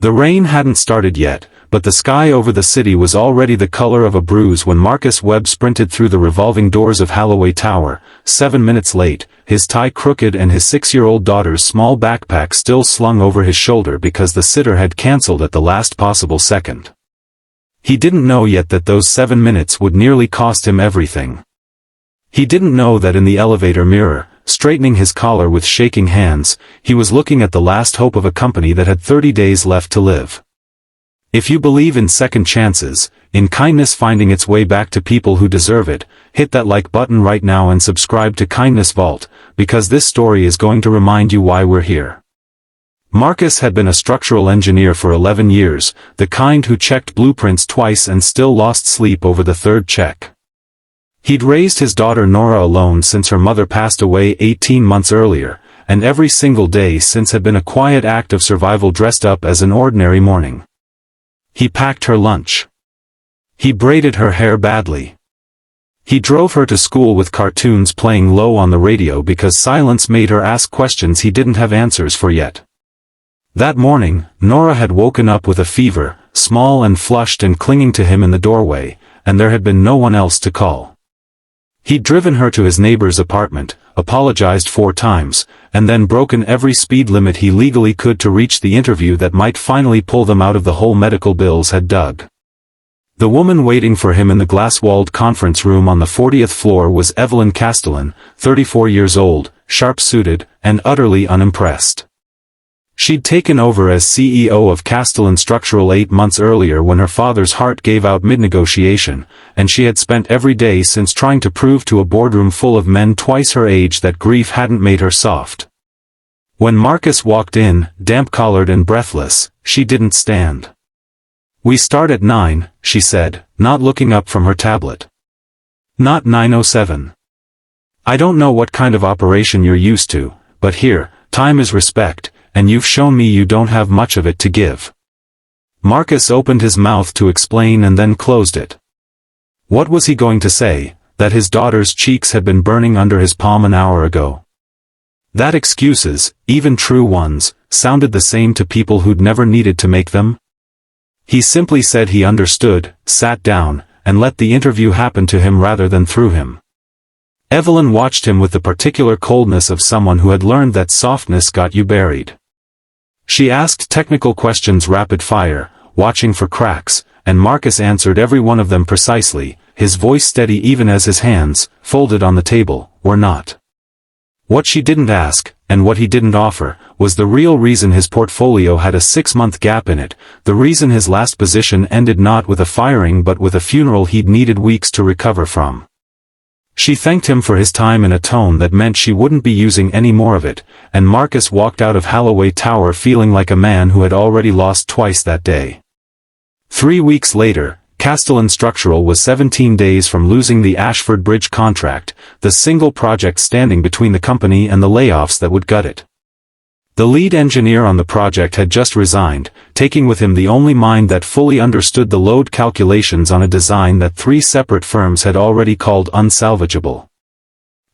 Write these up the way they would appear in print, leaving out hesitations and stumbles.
The rain hadn't started yet, but the sky over the city was already the color of a bruise when Marcus Webb sprinted through the revolving doors of Holloway Tower, 7 minutes late, his tie crooked and his 6-year-old daughter's small backpack still slung over his shoulder because the sitter had cancelled at the last possible second. He didn't know yet that those 7 minutes would nearly cost him everything. He didn't know that in the elevator mirror, straightening his collar with shaking hands, he was looking at the last hope of a company that had 30 days left to live. If you believe in second chances, in kindness finding its way back to people who deserve it, hit that like button right now and subscribe to Kindness Vault, because this story is going to remind you why we're here. Marcus had been a structural engineer for 11 years, the kind who checked blueprints twice and still lost sleep over the third check. He'd raised his daughter Nora alone since her mother passed away 18 months earlier, and every single day since had been a quiet act of survival dressed up as an ordinary morning. He packed her lunch. He braided her hair badly. He drove her to school with cartoons playing low on the radio because silence made her ask questions he didn't have answers for yet. That morning, Nora had woken up with a fever, small and flushed and clinging to him in the doorway, and there had been no one else to call. He'd driven her to his neighbor's apartment, apologized 4 times, and then broken every speed limit he legally could to reach the interview that might finally pull them out of the hole medical bills had dug. The woman waiting for him in the glass-walled conference room on the 40th floor was Evelyn Castellan, 34 years old, sharp-suited, and utterly unimpressed. She'd taken over as CEO of Castellan Structural 8 months earlier when her father's heart gave out mid-negotiation, and she had spent every day since trying to prove to a boardroom full of men twice her age that grief hadn't made her soft. When Marcus walked in, damp-collared and breathless, she didn't stand. "We start at 9, she said, not looking up from her tablet. "Not 9:07. "I don't know what kind of operation you're used to, but here, time is respect, and you've shown me you don't have much of it to give." Marcus opened his mouth to explain and then closed it. What was he going to say? That his daughter's cheeks had been burning under his palm an hour ago? That excuses, even true ones, sounded the same to people who'd never needed to make them? He simply said he understood, sat down, and let the interview happen to him rather than through him. Evelyn watched him with the particular coldness of someone who had learned that softness got you buried. She asked technical questions rapid fire, watching for cracks, and Marcus answered every one of them precisely, his voice steady even as his hands, folded on the table, were not. What she didn't ask, and what he didn't offer, was the real reason his portfolio had a 6-month gap in it, the reason his last position ended not with a firing but with a funeral he'd needed weeks to recover from. She thanked him for his time in a tone that meant she wouldn't be using any more of it, and Marcus walked out of Holloway Tower feeling like a man who had already lost twice that day. 3 weeks later, Castellan Structural was 17 days from losing the Ashford Bridge contract, the single project standing between the company and the layoffs that would gut it. The lead engineer on the project had just resigned, taking with him the only mind that fully understood the load calculations on a design that 3 separate firms had already called unsalvageable.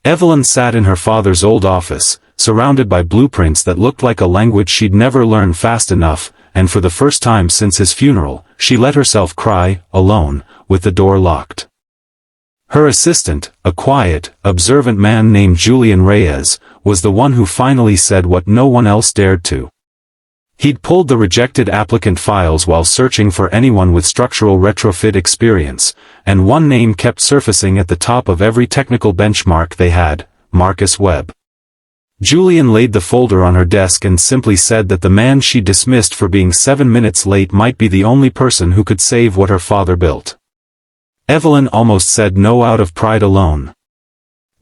Evelyn sat in her father's old office, surrounded by blueprints that looked like a language she'd never learn fast enough, and for the first time since his funeral, she let herself cry, alone, with the door locked. Her assistant, a quiet, observant man named Julian Reyes, was the one who finally said what no one else dared to. He'd pulled the rejected applicant files while searching for anyone with structural retrofit experience, and one name kept surfacing at the top of every technical benchmark they had, Marcus Webb. Julian laid the folder on her desk and simply said that the man she dismissed for being 7 minutes late might be the only person who could save what her father built. Evelyn almost said no out of pride alone.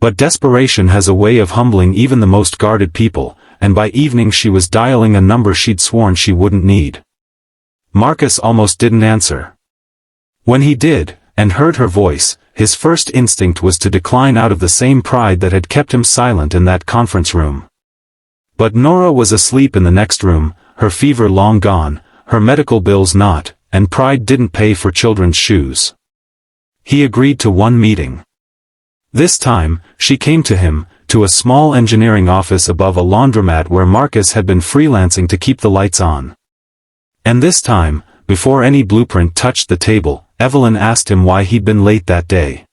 But desperation has a way of humbling even the most guarded people, and by evening she was dialing a number she'd sworn she wouldn't need. Marcus almost didn't answer. When he did, and heard her voice, his first instinct was to decline out of the same pride that had kept him silent in that conference room. But Nora was asleep in the next room, her fever long gone, her medical bills not, and pride didn't pay for children's shoes. He agreed to one meeting. This time, she came to him, to a small engineering office above a laundromat where Marcus had been freelancing to keep the lights on. And this time, before any blueprint touched the table, Evelyn asked him why he'd been late that day.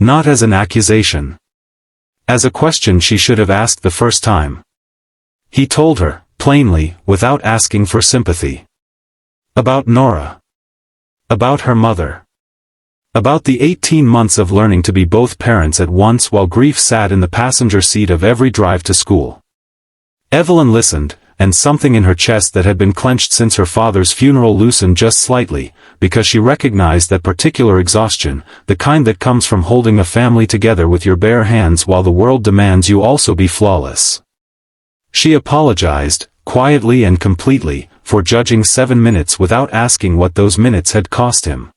Not as an accusation. As a question she should have asked the first time. He told her, plainly, without asking for sympathy. About Nora. About her mother. About the 18 months of learning to be both parents at once while grief sat in the passenger seat of every drive to school. Evelyn listened, and something in her chest that had been clenched since her father's funeral loosened just slightly, because she recognized that particular exhaustion, the kind that comes from holding a family together with your bare hands while the world demands you also be flawless. She apologized, quietly and completely, for judging 7 minutes without asking what those minutes had cost him.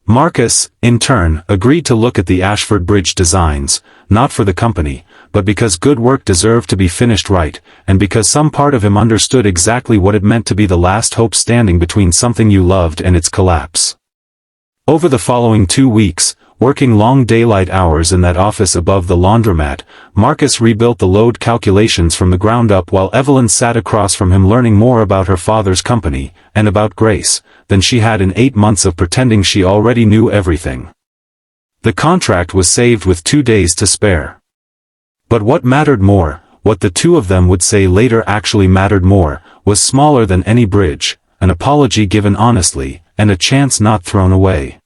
Marcus, in turn, agreed to look at the Ashford Bridge designs, not for the company, but because good work deserved to be finished right, and because some part of him understood exactly what it meant to be the last hope standing between something you loved and its collapse. Over the following 2 weeks, working long daylight hours in that office above the laundromat, Marcus rebuilt the load calculations from the ground up while Evelyn sat across from him learning more about her father's company, and about Grace, than she had in 8 months of pretending she already knew everything. The contract was saved with 2 days to spare. But what mattered more, what the two of them would say later actually mattered more, was smaller than any bridge, an apology given honestly, and a chance not thrown away.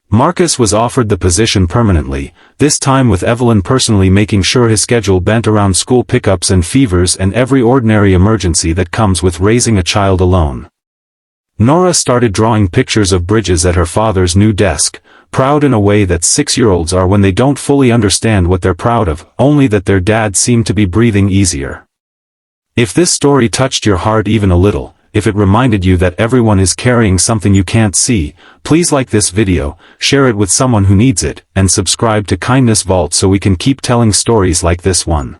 Marcus was offered the position permanently, this time with Evelyn personally making sure his schedule bent around school pickups and fevers and every ordinary emergency that comes with raising a child alone. Nora started drawing pictures of bridges at her father's new desk, proud in a way that 6-year-olds are when they don't fully understand what they're proud of, only that their dad seemed to be breathing easier. If this story touched your heart even a little, if it reminded you that everyone is carrying something you can't see, please like this video, share it with someone who needs it, and subscribe to Kindness Vault so we can keep telling stories like this one.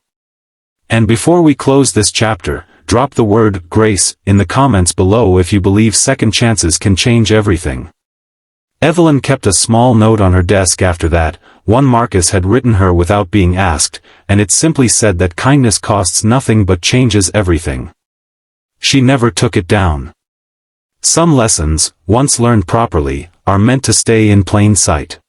And before we close this chapter, drop the word "grace" in the comments below if you believe second chances can change everything. Evelyn kept a small note on her desk after that, one Marcus had written her without being asked, and it simply said that kindness costs nothing but changes everything. She never took it down. Some lessons, once learned properly, are meant to stay in plain sight.